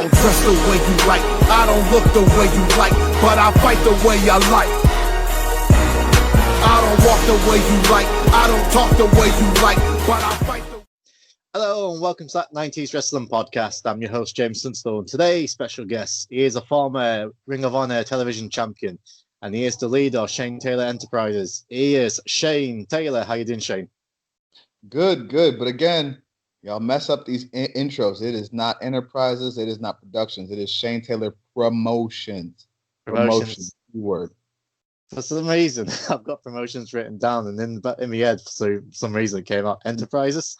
don't dress the way you like, I don't look the way you like, but I fight the way I like. I don't walk the way you like, I don't talk the way you like, but I fight the way. Hello and welcome to that 90s Wrestling Podcast. I'm your host, James Sunstone. Today, special guest. He is a former Ring of Honor television champion, and he is the leader of Shane Taylor Enterprises. He is Shane Taylor. How you doing, Shane? Good. But again, y'all mess up these intros. It is not Enterprises. It is not Productions. It is Shane Taylor Promotions. Promotions. Word. For some reason, I've got promotions written down, and in my head, for some reason, it came out Enterprises.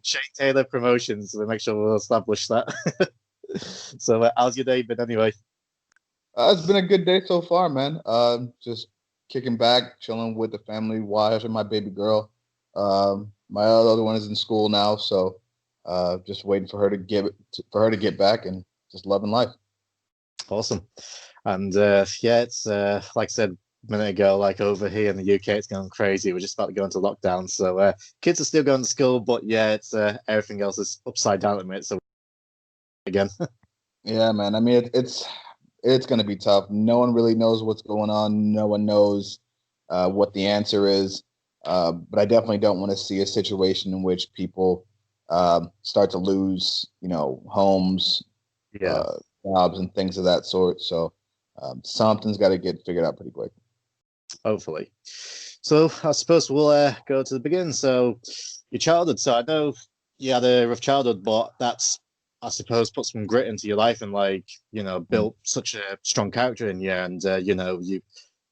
Shane Taylor Promotions. So make sure we'll establish that. So, how's your day been anyway? It's been a good day so far, man. Just kicking back, chilling with the family, wife, and my baby girl. My other one is in school now, so just waiting for her to get back and just loving life. Awesome. And it's like I said a minute ago, like over here in the UK, it's going crazy. We're just about to go into lockdown, so kids are still going to school, but it's everything else is upside down at the minute. So again, yeah, man. I mean, it's going to be tough. No one really knows what's going on. No one knows what the answer is. But I definitely don't want to see a situation in which people start to lose, homes, jobs, and things of that sort. So something's got to get figured out pretty quick. Hopefully. So I suppose we'll go to the beginning. So your childhood. So I know you had a rough childhood, but that's, I suppose, put some grit into your life and built such a strong character in you, and you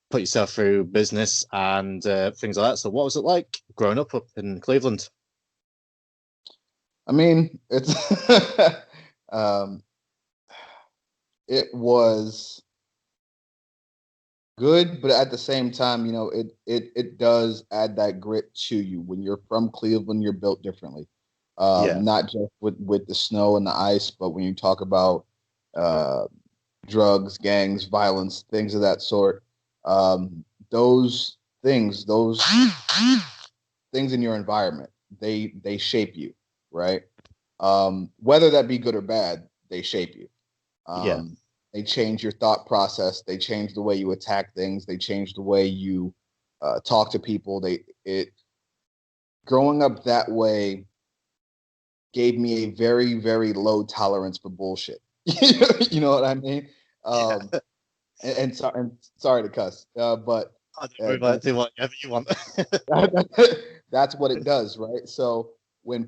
put yourself through business and things like that. So what was it like growing up in Cleveland? I mean, it's it was good, but at the same time, it does add that grit to you. When you're from Cleveland, you're built differently. Not just with the snow and the ice, but when you talk about drugs, gangs, violence, things of that sort. Those things in your environment, they shape you, right? Whether that be good or bad, they shape you. They change your thought process. They change the way you attack things. They change the way you talk to people. Growing up that way gave me a very, very low tolerance for bullshit. You know what I mean? And sorry to cuss, but do whatever you want. That's what it does, right? So when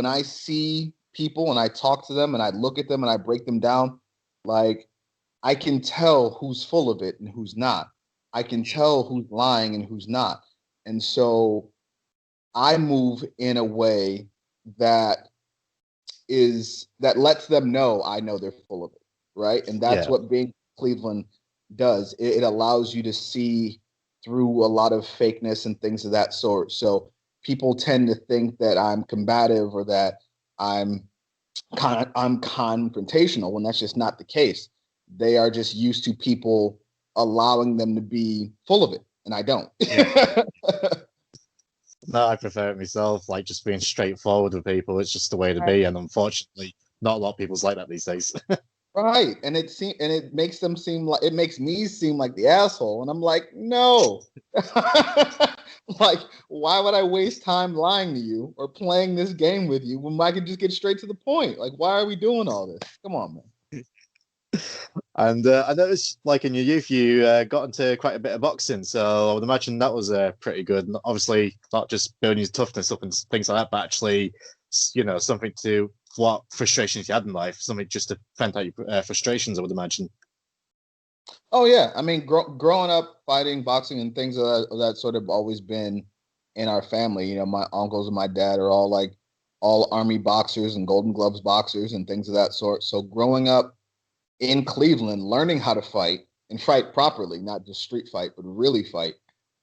I see people and I talk to them and I look at them and I break them down, like I can tell who's full of it and who's not. I can tell who's lying and who's not. And so I move in a way that lets them know I know they're full of it, right? And that's what being Cleveland does. It allows you to see through a lot of fakeness and things of that sort. So people tend to think that I'm combative or that I'm confrontational when that's just not the case. They are just used to people allowing them to be full of it, and I don't. No, I prefer it myself, like just being straightforward with people. It's just the way to be, and unfortunately, not a lot of people's like that these days. Right, and it makes me seem like the asshole, and I'm like, no. Like, why would I waste time lying to you or playing this game with you when I could just get straight to the point? Like, why are we doing all this? Come on, man. And I noticed, like in your youth, you got into quite a bit of boxing, so I would imagine that was pretty good. Obviously, not just building your toughness up and things like that, but actually, something to what frustrations you had in life, something just to vent out your frustrations, I would imagine. Oh yeah, I mean, growing up, fighting, boxing, and things of that sort of always been in our family. My uncles and my dad are all Army boxers and Golden Gloves boxers and things of that sort. So growing up in Cleveland, learning how to fight and fight properly, not just street fight, but really fight,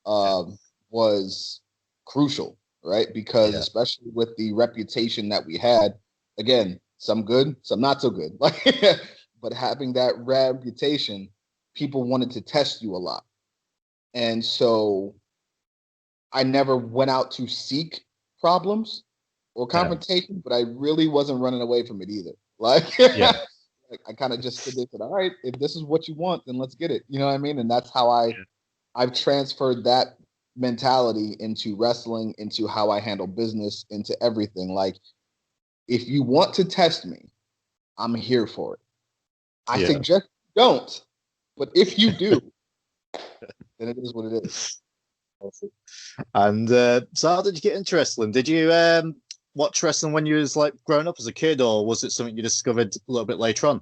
was crucial, right? Because especially with the reputation that we had, again, some good, some not so good, but having that reputation, people wanted to test you a lot. And so I never went out to seek problems or confrontation, but I really wasn't running away from it either. Like, Yeah. like I kind of just stood there and said, all right, if this is what you want, then let's get it. You know what I mean? And that's how I've transferred that mentality into wrestling, into how I handle business, into everything. Like, if you want to test me, I'm here for it. I suggest you don't, but if you do, then it is what it is. And so how did you get into wrestling? Did you watch wrestling when you was like growing up as a kid, or was it something you discovered a little bit later on?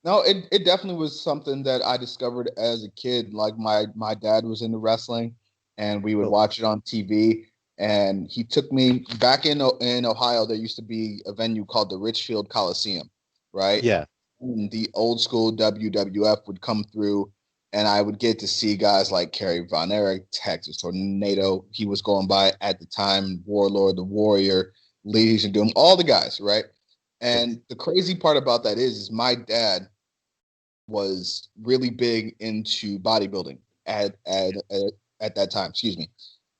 No, it definitely was something that I discovered as a kid. Like my dad was into wrestling, and we would watch it on TV. And he took me back in Ohio. There used to be a venue called the Richfield Coliseum, right? Yeah. And the old school WWF would come through, and I would get to see guys like Kerry Von Erich, Texas Tornado. He was going by at the time, Warlord, the Warrior, Legion Doom, all the guys, right? And the crazy part about that is my dad was really big into bodybuilding at that time, excuse me.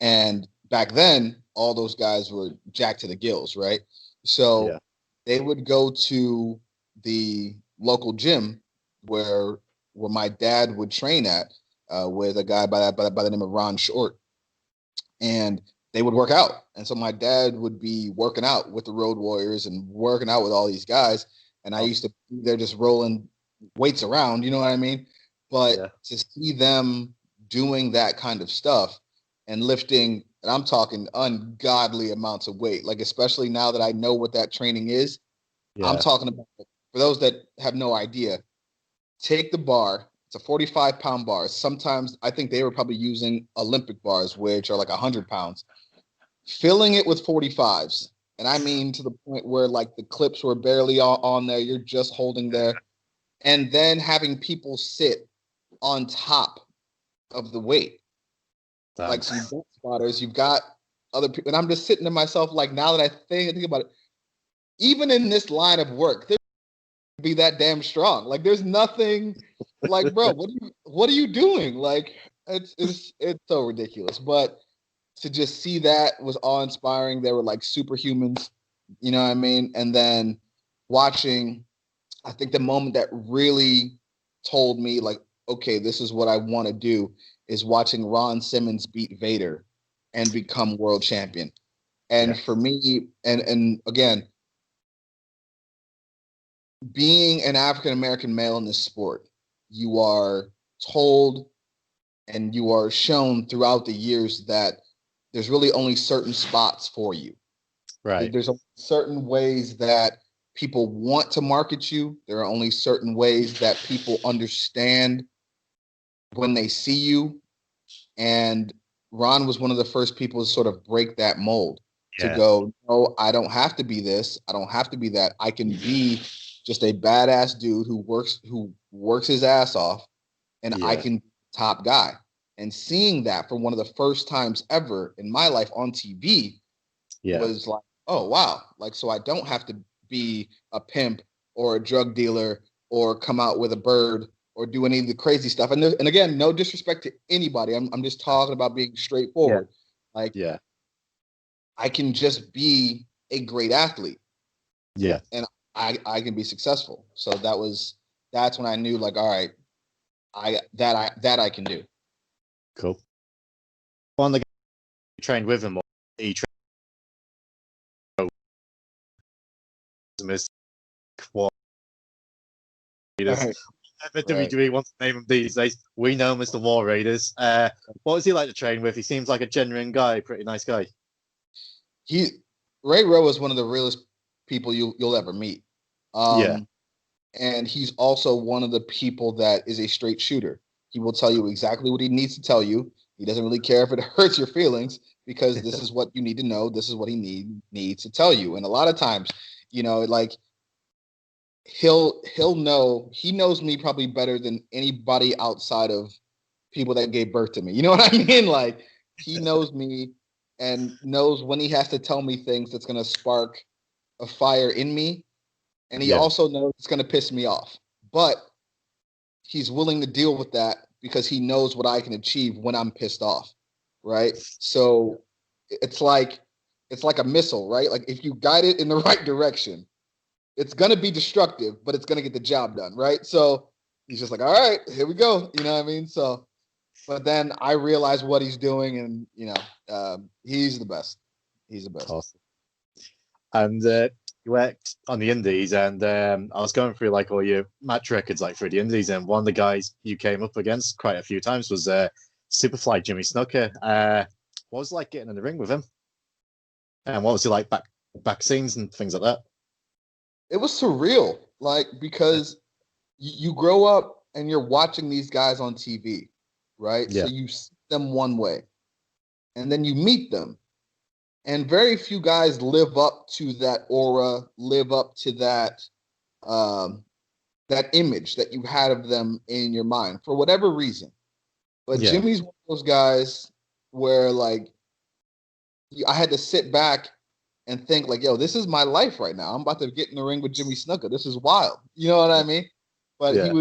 And back then, all those guys were jacked to the gills, right? So they would go to the local gym where my dad would train at with a guy by the name of Ron Short, and they would work out. And so my dad would be working out with the Road Warriors and working out with all these guys, and I used to be there just rolling weights around, you know what I mean? But to see them doing that kind of stuff and lifting, and I'm talking ungodly amounts of weight, like especially now that I know what that training is, I'm talking about, for those that have no idea, take the bar. It's a 45-pound bar. Sometimes I think they were probably using Olympic bars, which are like 100 pounds, filling it with 45s. And I mean to the point where like the clips were barely on there. You're just holding there. And then having people sit on top of the weight. Like some bench spotters, you've got other people. And I'm just sitting to myself, like, now that I think about it, even in this line of work, there be that damn strong. Like, there's nothing like, bro, what are you doing? Like, it's so ridiculous. But to just see that was awe-inspiring. They were like superhumans, you know what I mean? And then watching, I think the moment that really told me, like, okay, this is what I want to do, is watching Ron Simmons beat Vader and become world champion. And for me, and again, being an African-American male in this sport, you are told and you are shown throughout the years that there's really only certain spots for you. Right. There's certain ways that people want to market you. There are only certain ways that people understand when they see you. And Ron was one of the first people to sort of break that mold, to go, no, I don't have to be this. I don't have to be that. I can be just a badass dude who works his ass off, and I can be top guy. And seeing that for one of the first times ever in my life on TV was like, oh, wow. Like, so I don't have to be a pimp or a drug dealer or come out with a bird or do any of the crazy stuff. And again, no disrespect to anybody. I'm just talking about being straightforward. Like, I can just be a great athlete. And I can be successful. So that's when I knew, like, all right, I can do. Cool. On the guy you trained with him, or he trained what WWE wants to name him these days. We know him as the War Raiders. What was he like to train with? He seems like a genuine guy, pretty nice guy. Ray Rowe is one of the realest people you'll ever meet. And he's also one of the people that is a straight shooter. He will tell you exactly what he needs to tell you. He doesn't really care if it hurts your feelings, because this is what you need to know. This is what he needs to tell you. And a lot of times, you know, like, he'll know, he knows me probably better than anybody outside of people that gave birth to me. You know what I mean? Like, he knows me and knows when he has to tell me things that's going to spark a fire in me. And he also knows it's going to piss me off. But he's willing to deal with that because he knows what I can achieve when I'm pissed off, right? So it's like a missile, right? Like, if you guide it in the right direction, it's gonna be destructive, but it's gonna get the job done, right? So he's just like, all right, here we go. You know what I mean? So, but then I realize what he's doing, and he's the best. He's the best. Awesome. And you worked on the Indies, and I was going through like all your match records, like through the Indies, and one of the guys you came up against quite a few times was Superfly Jimmy Snuka. What was it like getting in the ring with him? And what was he like back scenes and things like that? It was surreal, like, because you grow up and you're watching these guys on TV, right? Yeah. So you see them one way, and then you meet them, and very few guys live up to that aura, live up to that that image that you had of them in your mind for whatever reason. But Yeah. Jimmy's one of those guys where, like, I had to sit back and think, like, yo, this is my life right now. I'm about to get in the ring with Jimmy Snuka. This is wild. You know what I mean? But Yeah.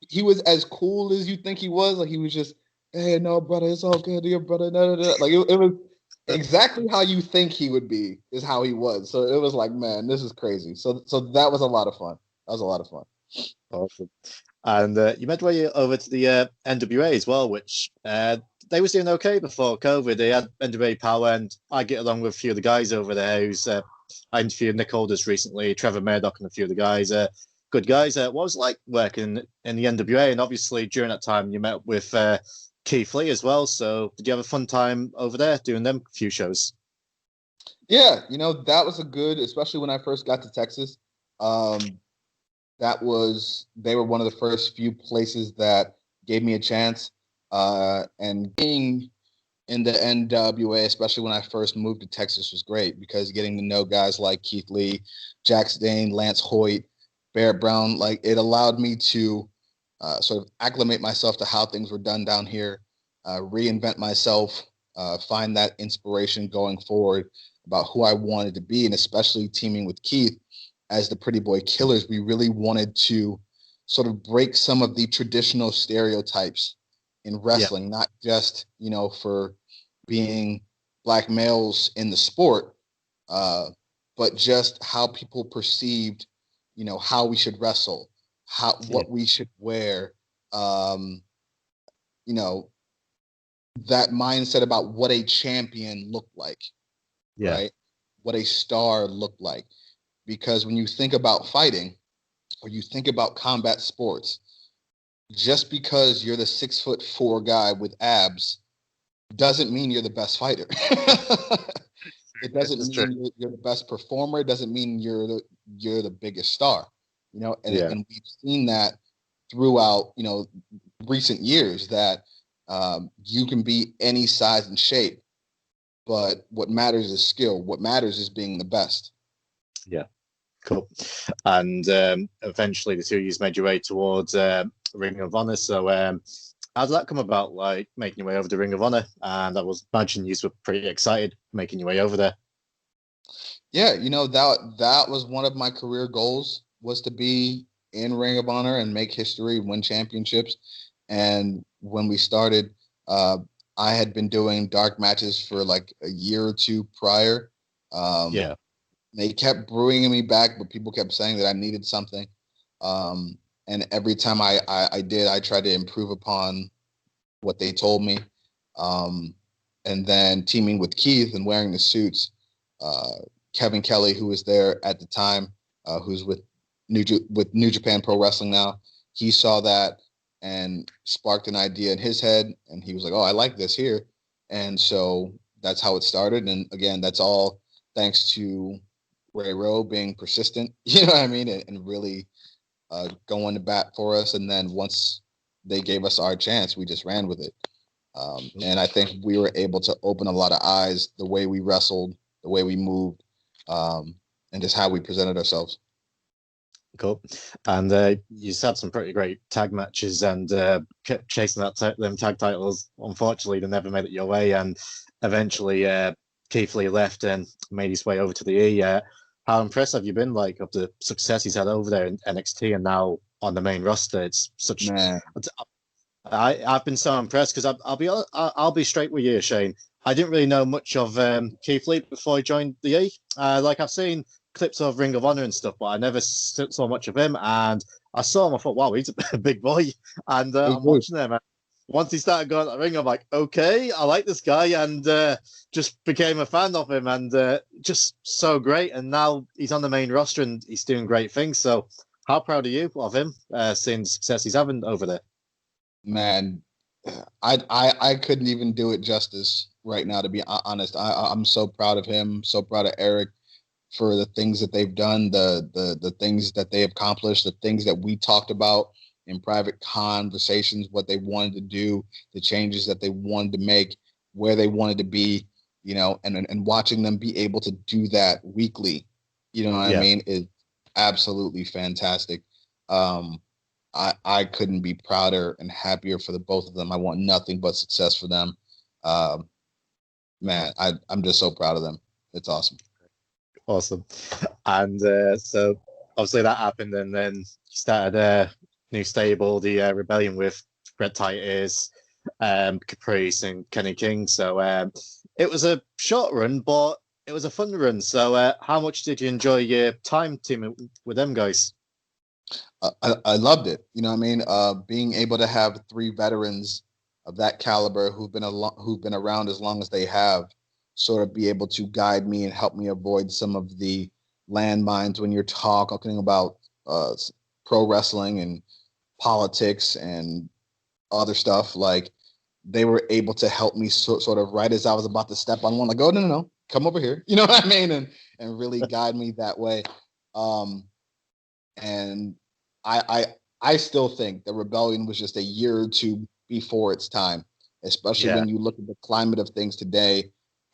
he was as cool as you think he was. Like, he was just, hey, no, brother, it's all good, dear brother. Da, da, da. Like, it was exactly how you think he would be is how he was. So it was like, man, this is crazy. So that was a lot of fun. That was a lot of fun. Awesome. And you made way over to the NWA as well, which they was doing okay before COVID. They had NWA Power, and I get along with a few of the guys over there. I interviewed Nick Aldis recently, Trevor Murdoch, and a few of the guys. Good guys. What was it like working in the NWA? And obviously during that time you met with Keith Lee as well. So did you have a fun time over there doing them few shows? Yeah, that was a good, especially when I first got to Texas. They were one of the first few places that gave me a chance. And being in the NWA, especially when I first moved to Texas, was great because getting to know guys like Keith Lee, Jack Stain, Lance Hoyt, Barrett Brown, like, it allowed me to sort of acclimate myself to how things were done down here, reinvent myself, find that inspiration going forward about who I wanted to be, and especially teaming with Keith as the Pretty Boy Killers. We really wanted to sort of break some of the traditional stereotypes in wrestling, not just, for being black males in the sport, but just how people perceived, how we should wrestle, what we should wear, that mindset about what a champion looked like, right? What a star looked like. Because when you think about fighting or you think about combat sports, just because you're the 6'4" guy with abs doesn't mean you're the best fighter. It doesn't mean you're the best performer. It doesn't mean you're the biggest star. And we've seen that throughout recent years that you can be any size and shape, but what matters is skill. What matters is being the best. Yeah. Cool. And eventually the two of you made your way towards Ring of Honor. So how did that come about, like making your way over to Ring of Honor? And I was imagining you were pretty excited making your way over there. Yeah, that was one of my career goals, was to be in Ring of Honor and make history, win championships. And when we started, I had been doing dark matches for like a year or two prior. They kept bringing me back, but people kept saying that I needed something. And every time I did, I tried to improve upon what they told me. And then teaming with Keith and wearing the suits, Kevin Kelly, who was there at the time, who's with New Japan Pro Wrestling now, he saw that and sparked an idea in his head. And he was like, oh, I like this here. And so that's how it started. And again, that's all thanks to Ray Rowe being persistent, you know what I mean, and really going to bat for us. And then once they gave us our chance, we just ran with it. And I think we were able to open a lot of eyes, the way we wrestled, the way we moved, and just how we presented ourselves. Cool. And you had some pretty great tag matches and kept chasing them tag titles. Unfortunately, they never made it your way. And eventually, Keith Lee left and made his way over to the E. How impressed have you been, like, of the success he's had over there in NXT and now on the main roster? It's such. Man. I've been so impressed because I'll be straight with you, Shane. I didn't really know much of Keith Lee before he joined the E. Like, I've seen clips of Ring of Honor and stuff, but I never saw much of him. And I saw him, I thought, wow, he's a big boy. And I'm watching him. And once he started going to the ring, I'm like, okay, I like this guy, and just became a fan of him, and just so great. And now he's on the main roster and he's doing great things. So how proud are you of him, seeing the success he's having over there? Man, I couldn't even do it justice right now, to be honest. I'm so proud of him, so proud of Eric for the things that they've done, the things that they have accomplished, the things that we talked about in private conversations, what they wanted to do, the changes that they wanted to make, where they wanted to be, you know, and watching them be able to do that weekly, you know what I mean, is absolutely fantastic. I couldn't be prouder and happier for the both of them. I want nothing but success for them. Man, I'm just so proud of them. It's awesome. Awesome. And so obviously that happened, and then you started a new stable, the Rebellion, with Red Titus, Caprice, and Kenny King. So it was a short run, but it was a fun run. So how much did you enjoy your time teaming with them guys? I loved it. You know what I mean? Being able to have three veterans of that caliber who've been around as long as they have, sort of be able to guide me and help me avoid some of the landmines when you're talking about pro wrestling and politics and other stuff. Like, they were able to help me sort of right as I was about to step on one, like, oh, no, come over here. You know what I mean? And really guide me that way. And I still think the Rebellion was just a year or two before its time, especially when you look at the climate of things today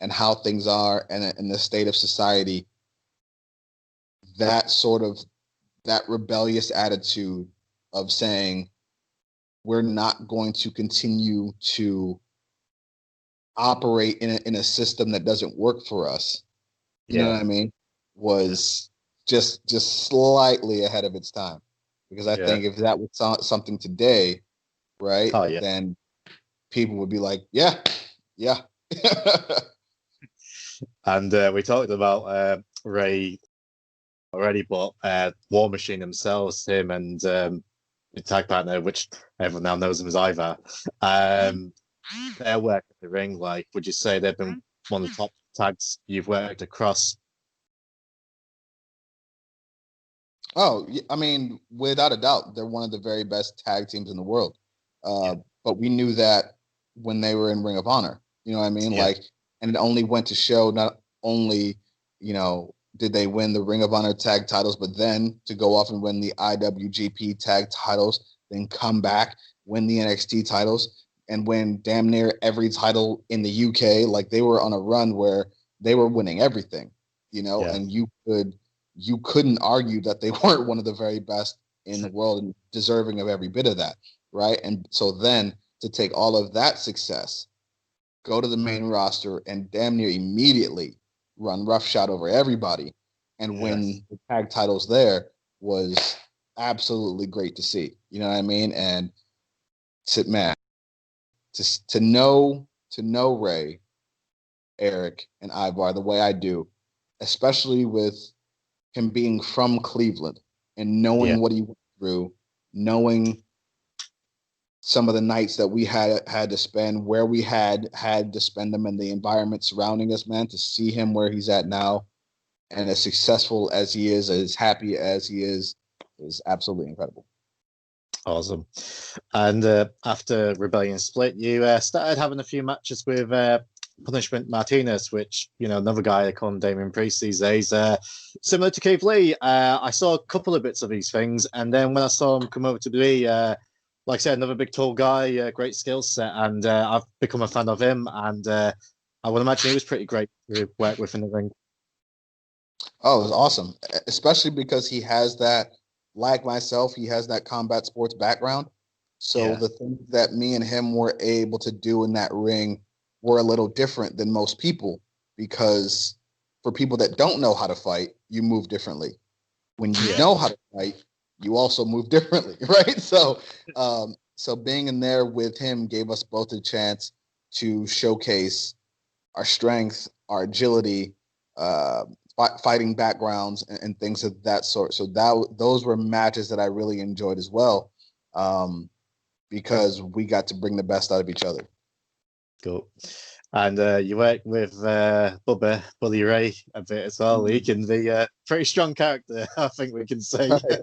and how things are and the state of society. That rebellious attitude of saying, we're not going to continue to operate in a system that doesn't work for us. You know what I mean? Was just slightly ahead of its time. Because I think if that was something today, right, then people would be like, yeah. And we talked about Ray already, but War Machine themselves, him and the tag partner, which everyone now knows him as Ivar, their work at the ring, like, would you say they've been one of the top tags you've worked across? Oh, I mean, without a doubt, they're one of the very best tag teams in the world. But we knew that when they were in Ring of Honor, you know what I mean? Like, and it only went to show not only, you know, did they win the Ring of Honor tag titles, but then to go off and win the IWGP tag titles, then come back, win the NXT titles, and win damn near every title in the UK. Like, they were on a run where they were winning everything, you know, and you couldn't argue that they weren't one of the very best in the world and deserving of every bit of that, right? And so then to take all of that success, go to the main roster, and damn near immediately run roughshod over everybody and win the tag titles there was absolutely great to see. You know what I mean? And to know Ray, Eric, and Ivar the way I do, especially with him being from Cleveland and knowing what he went through, knowing some of the nights that we had to spend, where we had to spend them, and the environment surrounding us, man, to see him where he's at now and as successful as he is, as happy as he is absolutely incredible. Awesome. And after Rebellion split, you started having a few matches with Punishment Martinez, which, you know, another guy, they call him Damien Priest these days, similar to Keith Lee. I saw a couple of bits of these things, and then when I saw him come over to be, like I said, another big tall guy, great skill set, and I've become a fan of him, and I would imagine he was pretty great to work with in the ring. Oh, it was awesome, especially because he has that, like myself, he has that combat sports background. So the things that me and him were able to do in that ring were a little different than most people, because for people that don't know how to fight, you move differently. When you know how to fight, you also move differently, right? So so being in there with him gave us both a chance to showcase our strength, our agility, fighting backgrounds and things of that sort. So those were matches that I really enjoyed as well, because we got to bring the best out of each other. Cool. And you worked with Bully Ray a bit as well. He can be a pretty strong character, I think we can say. Right.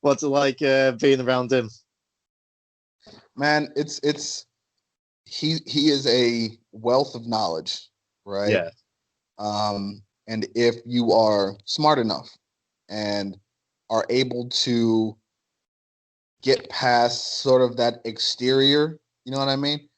What's it like being around him? Man, he is a wealth of knowledge, right? Yeah. And if you are smart enough and are able to get past sort of that exterior, you know what I mean?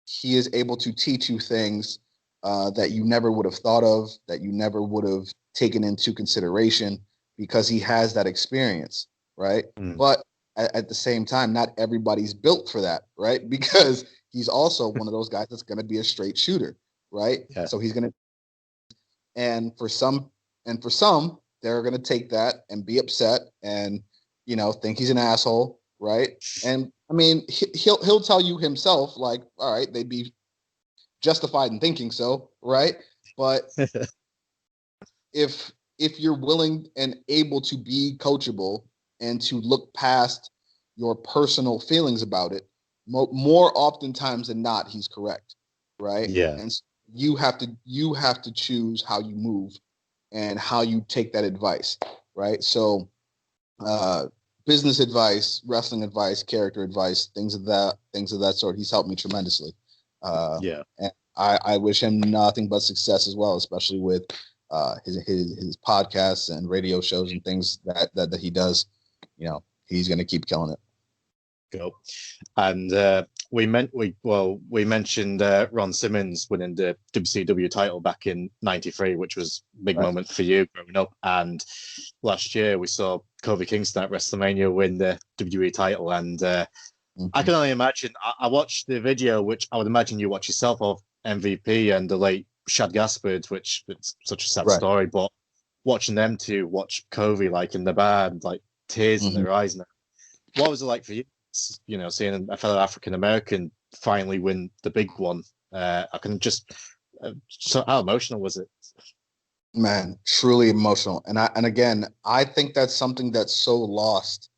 He is able to teach you things that you never would have thought of, that you never would have taken into consideration, because he has that experience, right? But at the same time, not everybody's built for that, right? Because he's also one of those guys that's going to be a straight shooter, right? Yeah. So he's going to, and for some, they're going to take that and be upset and, you know, think he's an asshole, right? And I mean, he'll tell you himself, like, all right, they'd be justified in thinking so, right? But if you're willing and able to be coachable and to look past your personal feelings about it, more oftentimes than not, he's correct, right? Yeah. And you have to choose how you move and how you take that advice, right? So, business advice, wrestling advice, character advice, things of that sort. He's helped me tremendously. And I wish him nothing but success as well, especially with his podcasts and radio shows and things that he does. You know, he's going to keep killing it. Cool. And we mentioned Ron Simmons winning the WCW title back in '93, which was a big moment for you growing up. And last year we saw Kofi Kingston at WrestleMania win the WWE title. And I can only imagine. I watched the video, which I would imagine you watch yourself, of MVP and the late Shad Gaspard, which it's such a sad story. But watching them two, watch Kofi like in the band, like tears in their eyes now. What was it like for you? You know, seeing a fellow African American finally win the big one. I can just so how emotional was it? Man, truly emotional. And again, I think that's something that's so lost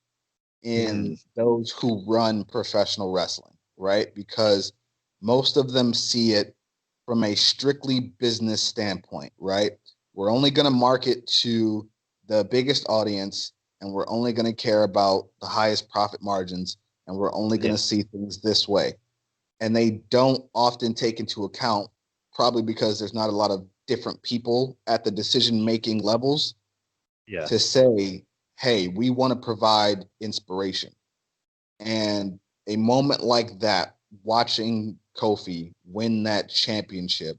in those who run professional wrestling, right? Because most of them see it from a strictly business standpoint, right? We're only going to market to the biggest audience, and we're only going to care about the highest profit margins, and we're only going to see things this way. And they don't often take into account, probably because there's not a lot of different people at the decision-making levels, to say, hey, we want to provide inspiration. And a moment like that, watching Kofi win that championship,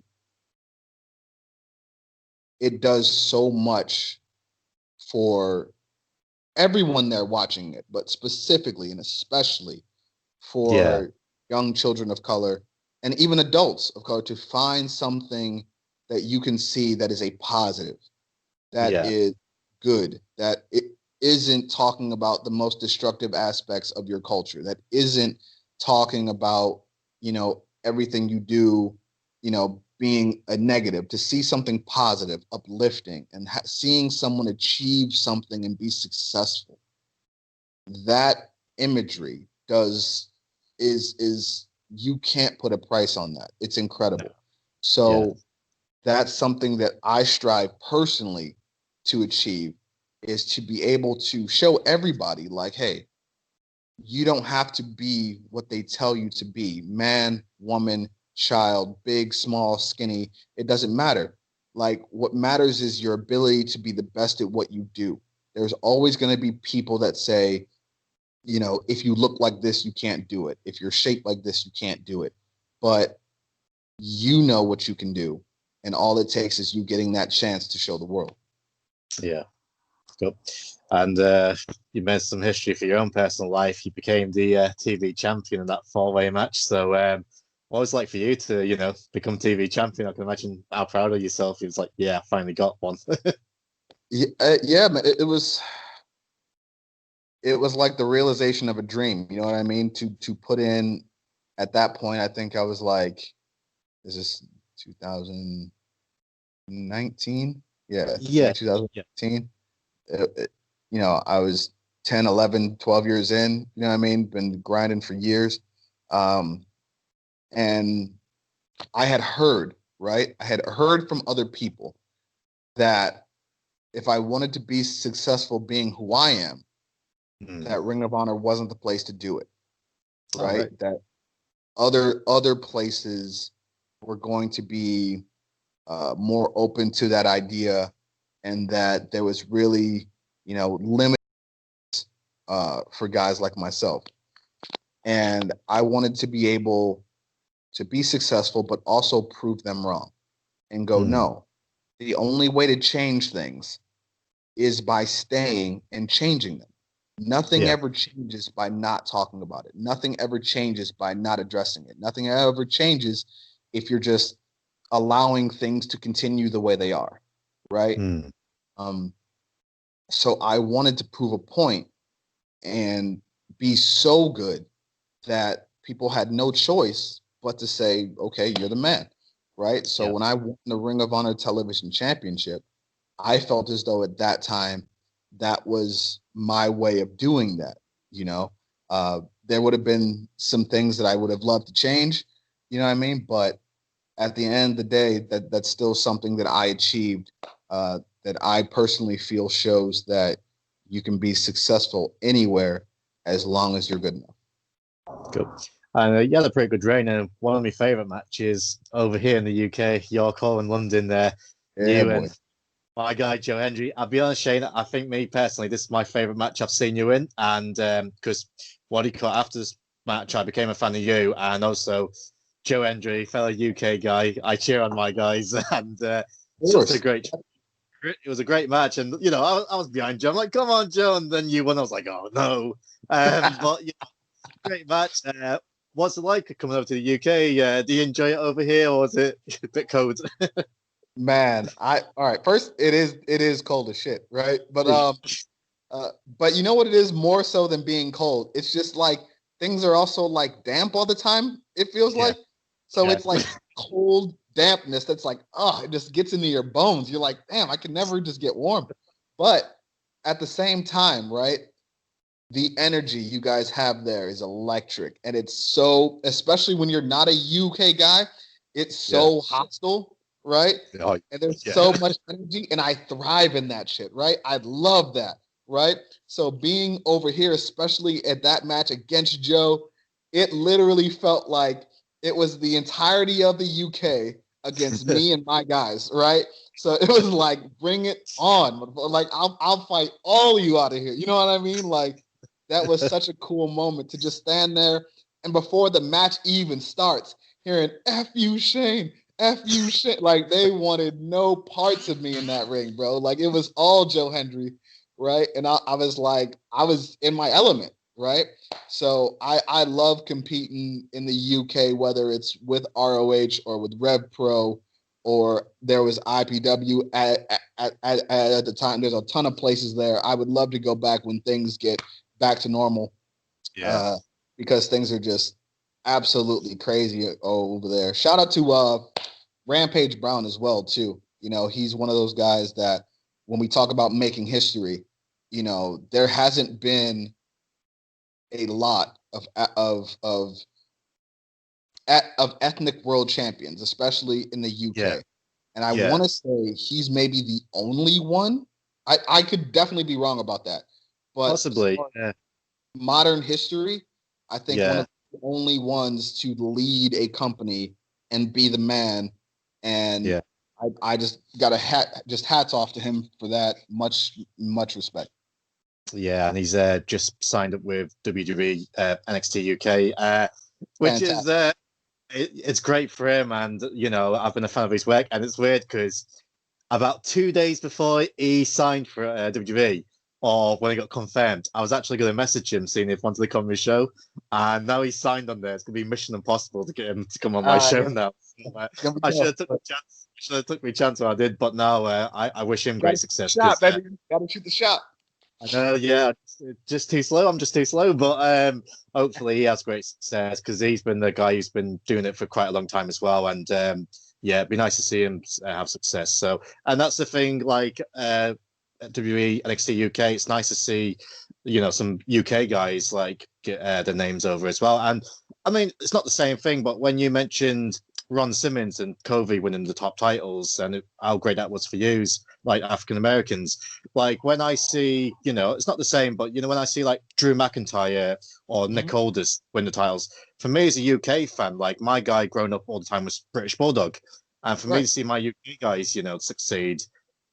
it does so much for everyone there watching it, but specifically and especially for young children of color and even adults of color, to find something that you can see that is a positive, that is good, that it isn't talking about the most destructive aspects of your culture, that isn't talking about, you know, everything you do, you know, being a negative, to see something positive, uplifting, and seeing someone achieve something and be successful. That imagery is you can't put a price on that. It's incredible. So that's something that I strive personally to achieve, is to be able to show everybody, like, hey, you don't have to be what they tell you to be. Man, woman, child, big, small, skinny, it doesn't matter. Like, what matters is your ability to be the best at what you do. There's always going to be people that say, you know, if you look like this, you can't do it. If you're shaped like this, you can't do it. But you know what you can do. And all it takes is you getting that chance to show the world. Yeah. Cool. And you made some history for your own personal life. You became the TV champion in that 4-way match. So what was it like for you to, you know, become TV champion? I can imagine how proud of yourself. He was like, yeah, I finally got one. Man, it was like the realization of a dream. You know what I mean? To put in, at that point, I think I was like, this is 2000. 2019. Yeah, Yeah. 2019. You know, I was 10, 11, 12 years in, you know what I mean? Been grinding for years. And I had heard, right? I had heard from other people that if I wanted to be successful being who I am, that Ring of Honor wasn't the place to do it, right? That other places were going to be more open to that idea, and that there was really, you know, limits for guys like myself. And I wanted to be able to be successful, but also prove them wrong and go, no, the only way to change things is by staying and changing them. Nothing ever changes by not talking about it. Nothing ever changes by not addressing it. Nothing ever changes if you're just allowing things to continue the way they are, right? So I wanted to prove a point and be so good that people had no choice but to say, okay, you're the man, right? So when I won the Ring of Honor Television Championship, I felt as though at that time that was my way of doing that. You know, there would have been some things that I would have loved to change, you know what I mean? But at the end of the day, that's still something that I achieved, that I personally feel shows that you can be successful anywhere as long as you're good enough. Cool. And you had a pretty good reign, and one of my favourite matches over here in the UK, York Hall in London, you and my guy Joe Hendry. I'll be honest, Shane, I think me personally, this is my favourite match I've seen you in, and because after this match, I became a fan of you, and also Joe Hendry, fellow UK guy. I cheer on my guys, and such a great. It was a great match, and you know, I was behind Joe. I'm like, come on, Joe, and then you won. I was like, oh no, but you know, great match. What's it like coming over to the UK? Do you enjoy it over here, or is it a bit cold? Man, all right. First, it is cold as shit, right? But you know what it is more so than being cold? It's just like things are also like damp all the time. It feels like so it's like cold dampness that's like, oh, it just gets into your bones. You're like, damn, I can never just get warm. But at the same time, right? The energy you guys have there is electric, and it's so, especially when you're not a UK guy, it's so hostile, right? And there's so much energy, and I thrive in that shit, right? I love that, right? So being over here, especially at that match against Joe, it literally felt like it was the entirety of the UK against me and my guys, right? So it was like, bring it on. Like, I'll fight all of you out of here. You know what I mean? Like, that was such a cool moment to just stand there. And before the match even starts, hearing F you, Shane, F you, Shane. Like, they wanted no parts of me in that ring, bro. Like, it was all Joe Hendry, right? And I was like, I was in my element, right? So I love competing in the UK, whether it's with ROH or with Rev Pro, or there was IPW at the time. There's a ton of places there. I would love to go back when things get back to normal, because things are just absolutely crazy over there. Shout out to Rampage Brown as well too. You know, he's one of those guys that when we talk about making history, you know, there hasn't been a lot of ethnic world champions, especially in the UK. And I want to say he's maybe the only one. I could definitely be wrong about that, but possibly modern history, I think one of the only ones to lead a company and be the man. And I just got hats off to him for that. Much respect. Yeah, and he's just signed up with WWE NXT UK, which fantastic. It's great for him. And you know, I've been a fan of his work, and it's weird because about 2 days before he signed for WWE, or when he got confirmed, I was actually going to message him seeing if he wanted to come on my show, and now he's signed on there. It's going to be mission impossible to get him to come on my show now. So, I should have took the chance. Should have took my chance when I did, but now I wish him great success. Shot, baby. Gotta shoot the shot. I know, just too slow. I'm just too slow, but hopefully he has great success because he's been the guy who's been doing it for quite a long time as well. And yeah, it'd be nice to see him have success. So, and that's the thing, like WWE, NXT UK, it's nice to see, some UK guys like get their names over as well. And I mean, it's not the same thing, but when you mentioned Ron Simmons and Kofi winning the top titles and how great that was for you, like African Americans, like when I see, it's not the same, but when I see like Drew McIntyre or Nick Aldis win the titles, for me as a UK fan, like my guy growing up all the time was British Bulldog. And for me to see my UK guys, succeed,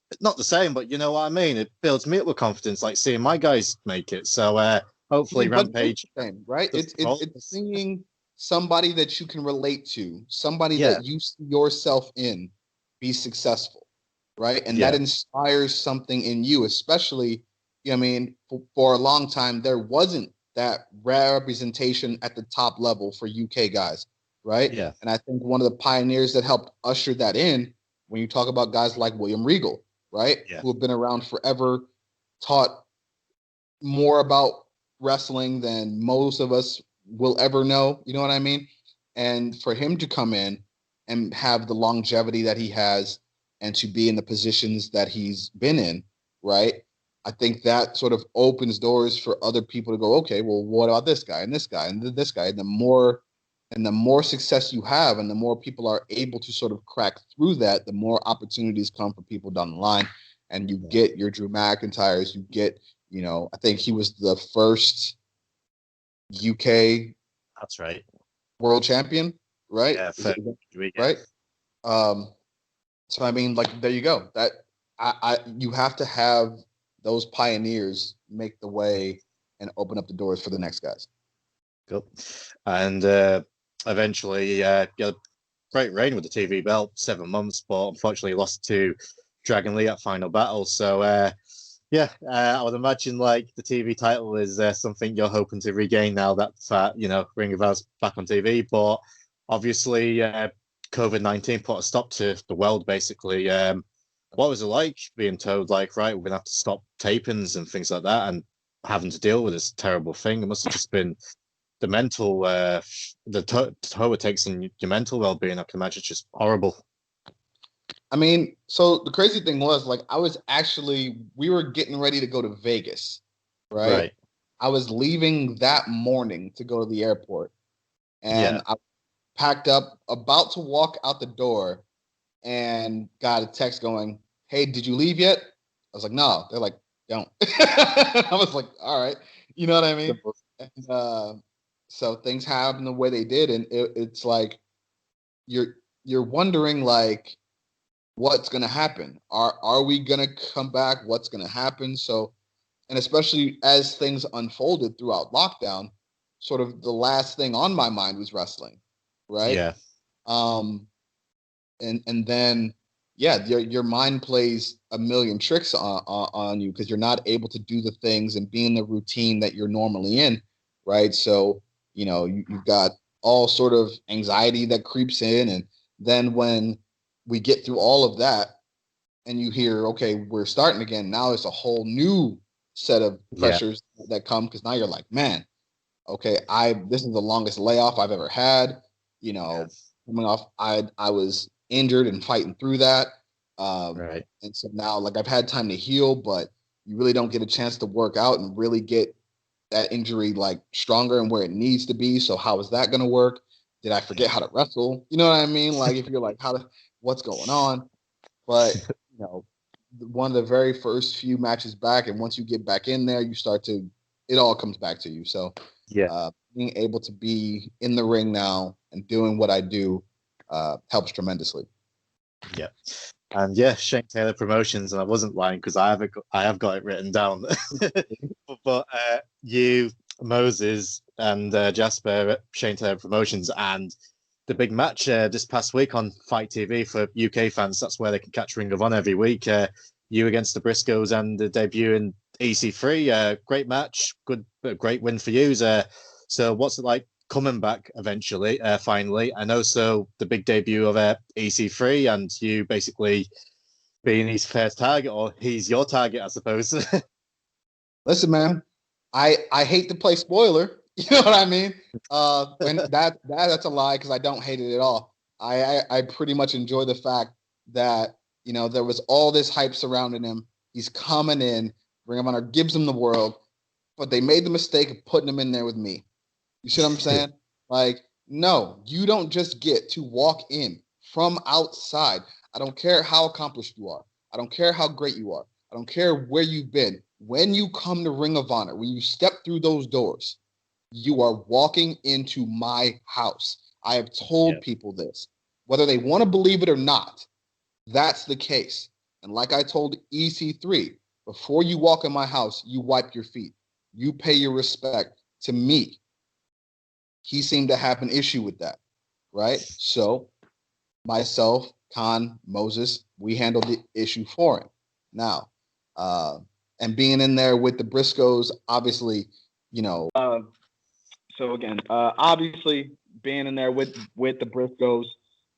it's not the same, but you know what I mean? It builds me up with confidence, like seeing my guys make it. So hopefully Rampage. Same, right? It's seeing somebody that you can relate to, somebody that you see yourself in be successful, right? And that inspires something in you, especially, for a long time, there wasn't that rare representation at the top level for UK guys, right? Yeah. And I think one of the pioneers that helped usher that in, when you talk about guys like William Regal, right? Yeah. Who have been around forever, taught more about wrestling than most of us will ever know. You know what I mean? And for him to come in and have the longevity that he has and to be in the positions that he's been in, right? I think that sort of opens doors for other people to go, okay, well, what about this guy and this guy and this guy? And the more success you have and the more people are able to sort of crack through that, the more opportunities come for people down the line. And you get your Drew McIntyres, you get, I think he was the first UK That's right. world champion, right? Yeah, right. So I mean, like, there you go. That you have to have those pioneers make the way and open up the doors for the next guys. Cool. And eventually got a great reign with the TV belt, 7 months, but unfortunately lost to Dragon Lee at Final Battle. So I would imagine like the TV title is something you're hoping to regain now that Ring of Honor's back on TV. But obviously COVID-19 put a stop to the world basically. What was it like being told like, right, we're gonna have to stop tapings and things like that, and having to deal with this terrible thing? It must have just been the mental, the toll it takes in your mental well-being. I can imagine it's just horrible. I mean, so the crazy thing was, like, we were getting ready to go to Vegas, right? I was leaving that morning to go to the airport, and I packed up, about to walk out the door, and got a text going, "Hey, did you leave yet?" I was like, "No." They're like, "Don't." I was like, "All right," you know what I mean? And, so things happened the way they did, and it's like you're wondering, like, what's going to happen? Are we going to come back? What's going to happen? So, and especially as things unfolded throughout lockdown, sort of the last thing on my mind was wrestling, right? Yeah. And then, your mind plays a million tricks on you because you're not able to do the things and be in the routine that you're normally in, right? So, you've got all sort of anxiety that creeps in, and then when we get through all of that and you hear, okay, we're starting again, now it's a whole new set of pressures that come, because now you're like, man, okay, this is the longest layoff I've ever had. Coming off, I was injured and fighting through that. Right. And so now, like, I've had time to heal, but you really don't get a chance to work out and really get that injury like stronger and where it needs to be. So how is that going to work? Did I forget how to wrestle? You know what I mean? Like, if you're like, what's going on? But, one of the very first few matches back, and once you get back in there, it all comes back to you. So being able to be in the ring now and doing what I do helps tremendously. Yeah. And Shane Taylor Promotions, and I wasn't lying because I have got it written down. But you, Moses, and Jasper at Shane Taylor Promotions, and the big match this past week on Fight TV for UK fans. That's where they can catch Ring of Honor every week. You against the Briscoes and the debut in EC3. Great match, great win for you. So what's it like coming back eventually, finally, and also the big debut of EC3, and you basically being his first target, or he's your target, I suppose. Listen, man, I hate to play spoiler. You know what I mean? And that's a lie, because I don't hate it at all. I pretty much enjoy the fact that, you know, there was all this hype surrounding him. He's coming in, Ring of Honor gives him the world, but they made the mistake of putting him in there with me. You see what I'm saying? Like, no, you don't just get to walk in from outside. I don't care how accomplished you are. I don't care how great you are. I don't care where you've been. When you come to Ring of Honor, when you step through those doors, you are walking into my house. I have told people this, whether they want to believe it or not. That's the case. And like I told EC3, before you walk in my house, you wipe your feet. You pay your respect to me. He seemed to have an issue with that, right? So myself, Khan, Moses, we handled the issue for him. Now, and being in there with the Briscoes, obviously, you know. So again, obviously being in there with the Briscoes,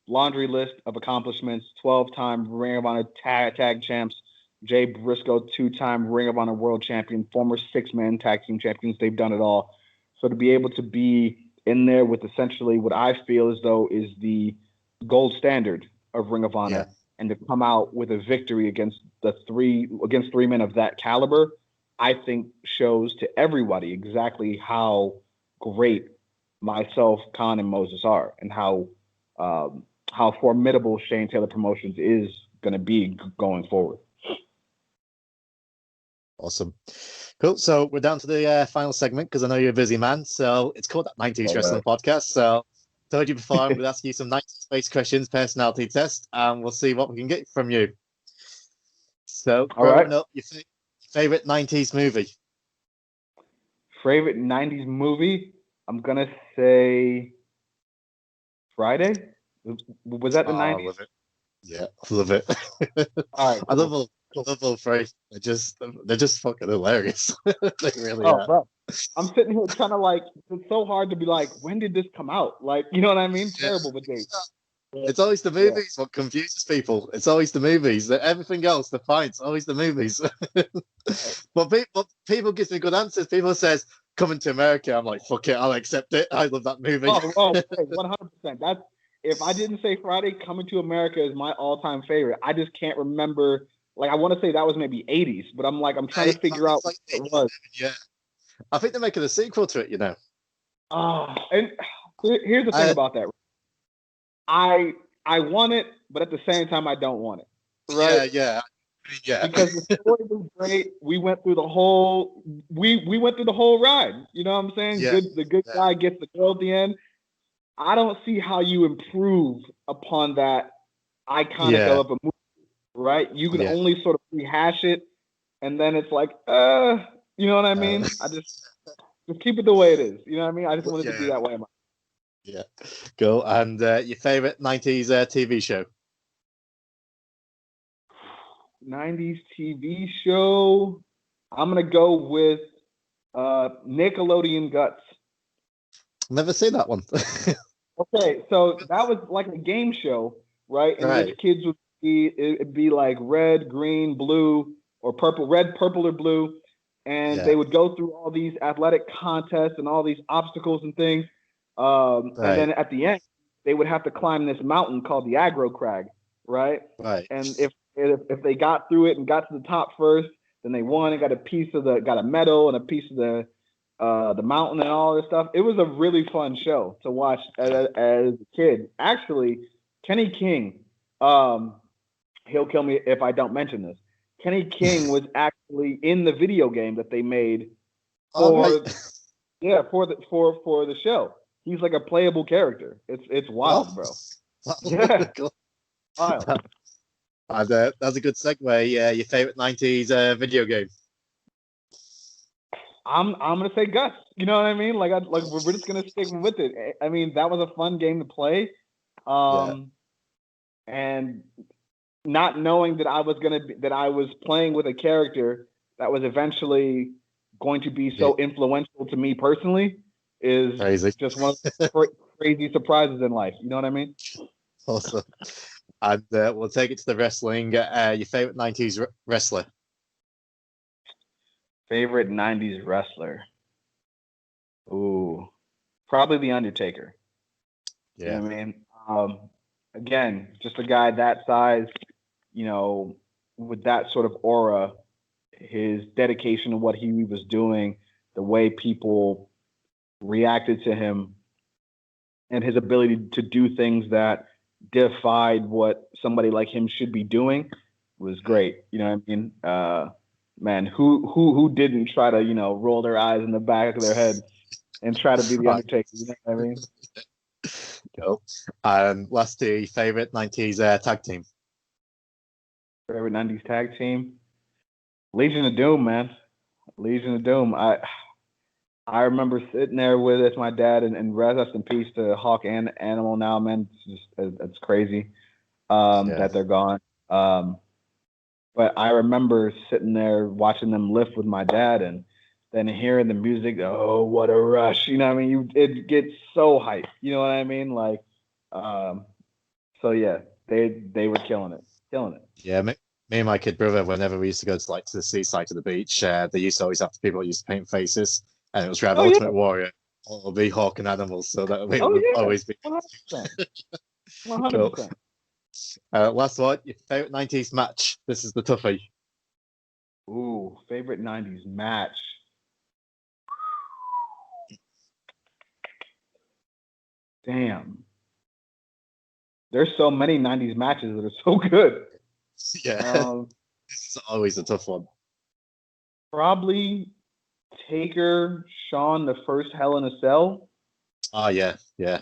laundry list of accomplishments: 12-time Ring of Honor tag champs, Jay Briscoe, 2-time Ring of Honor world champion, former 6-man tag team champions. They've done it all. So to be able to be in there with essentially what I feel as though is the gold standard of Ring of Honor, and to come out with a victory against three men of that caliber, I think shows to everybody exactly how great myself, Khan, and Moses are, and how formidable Shane Taylor Promotions is going to be going forward. Awesome. Cool. So we're down to the final segment because I know you're a busy man. So it's called that 90s Wrestling Podcast. So I told you before, I'm going to ask you some 90s based questions, personality test, and we'll see what we can get from you. So, growing up, your favorite 90s movie? Favorite 90s movie? I'm going to say Friday. Was that the 90s? I love it. Yeah, I love it. All right, cool. I love all three. They're just fucking hilarious. They really are. Bro. I'm sitting here trying to, like, it's so hard to be like, when did this come out? Like, you know what I mean? Terrible with dates. It's always the movies what confuses people. It's always the movies. Everything else, the fights, always the movies. But people gives me good answers. People says, coming to America, I'm like, fuck it, I'll accept it. I love that movie. 100%. That's, if I didn't say Friday, Coming to America is my all-time favorite. I just can't remember. Like, I want to say that was maybe 80s, but I'm trying to figure out what it was. Yeah. I think they're making a sequel to it, you know. And here's the thing about that. I want it, but at the same time, I don't want it. Right? Yeah. Because the story was great. We went through the whole ride. You know what I'm saying? Yeah. The good guy gets the girl at the end. I don't see how you improve upon that iconic of a movie. Right? You can only sort of rehash it, and then it's like, you know what I mean? I just keep it the way it is. You know what I mean? I just want it to be that way. Yeah, cool. And your favorite 90s TV show? 90s TV show? I'm going to go with Nickelodeon Guts. Never seen that one. Okay, so that was like a game show, right? In which kids would it'd be like red, green, blue, or purple, red, purple, or blue. And they would go through all these athletic contests and all these obstacles and things. And then at the end, they would have to climb this mountain called the Aggro Crag, right? Right. And if they got through it and got to the top first, then they won and got a medal and a piece of the mountain and all this stuff. It was a really fun show to watch as a kid. Actually, Kenny King, he'll kill me if I don't mention this. Kenny King was actually in the video game that they made for the show. He's like a playable character. It's wild, bro. Yeah. Wild. That's a good segue. Yeah, your favorite 90s video game? I'm gonna say Gus. You know what I mean? Like we're just gonna stick with it. I mean, that was a fun game to play. And not knowing that I was playing with a character that was eventually going to be so influential to me personally is just one of the crazy surprises in life. You know what I mean? Awesome. And we'll take it to the wrestling. Your favorite 90s wrestler? Favorite 90s wrestler? Ooh, probably The Undertaker. Yeah. You know what I mean? again, just a guy that size, with that sort of aura, his dedication to what he was doing, the way people reacted to him, and his ability to do things that defied what somebody like him should be doing was great. You know what I mean? Man, who didn't try to, roll their eyes in the back of their head and try to be the Undertaker? You know what I mean? Cool. Lastly, favorite 90s tag team. Favorite 90s tag team? Legion of Doom, man. Legion of Doom. I remember sitting there with my dad, and rest in peace to Hawk and Animal now, man. It's crazy that they're gone. But I remember sitting there watching them lift with my dad, and then hearing the music. Oh, what a rush! You know what I mean? It gets so hyped. You know what I mean? Like, so yeah, they were killing it. Yeah, me and my kid brother, whenever we used to go to the seaside to the beach, they used to always have people that used to paint faces, and it was either Ultimate Warrior or the Hawk and Animals. So that would always be 100%. 100%. Cool. Last one, your favorite 90s match. This is the toughie. Ooh, favorite 90s match. Damn. There's so many 90s matches that are so good. Yeah. It's always a tough one. Probably Taker, Shawn, the first Hell in a Cell. Oh, yeah. The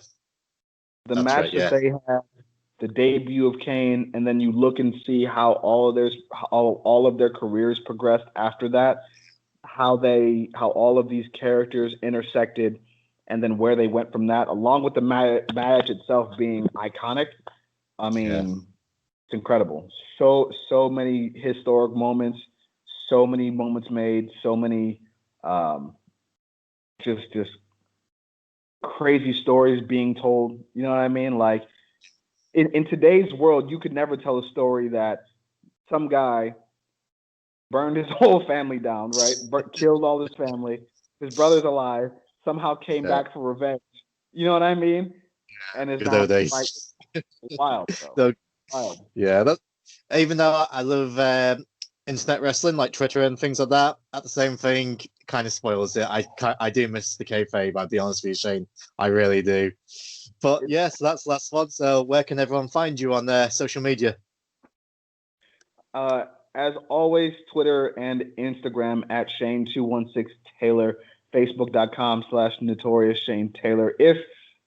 That's match that they had, the debut of Kane, and then you look and see how all of their careers progressed after that, how all of these characters intersected, and then where they went from that, along with the match itself being iconic. I mean, it's incredible. So many historic moments, so many moments made, so many just crazy stories being told. You know what I mean? Like in today's world, you could never tell a story that some guy burned his whole family down, right? Killed all his family. His brother's alive. Somehow came back for revenge. You know what I mean? And it's not like wild, bro. Wild. Yeah, even though I love internet wrestling, like Twitter and things like that, at the same thing kind of spoils it. I do miss the kayfabe, I'll be honest with you, Shane. I really do. But yes, that's the last one. So where can everyone find you on social media? As always, Twitter and Instagram at Shane216Taylor, Facebook.com/Notorious Shane Taylor. If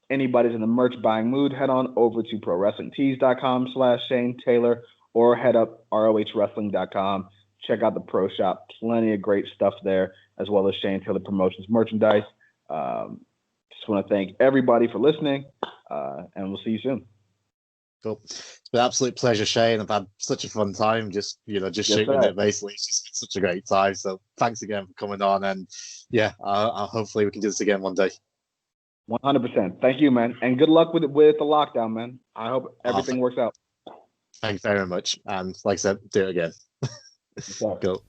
anybody's in the merch buying mood, head on over to ProWrestlingTees.com/Shane Taylor or head up ROHWrestling.com. Check out the Pro Shop. Plenty of great stuff there, as well as Shane Taylor Promotions merchandise. Just want to thank everybody for listening, and we'll see you soon. Cool. It's been an absolute pleasure, Shane. I've had such a fun time just shooting it, basically. It's just been such a great time. So thanks again for coming on. And hopefully we can do this again one day. 100%. Thank you, man. And good luck with the lockdown, man. I hope everything works out. Thanks very much. And like I said, do it again. Cool.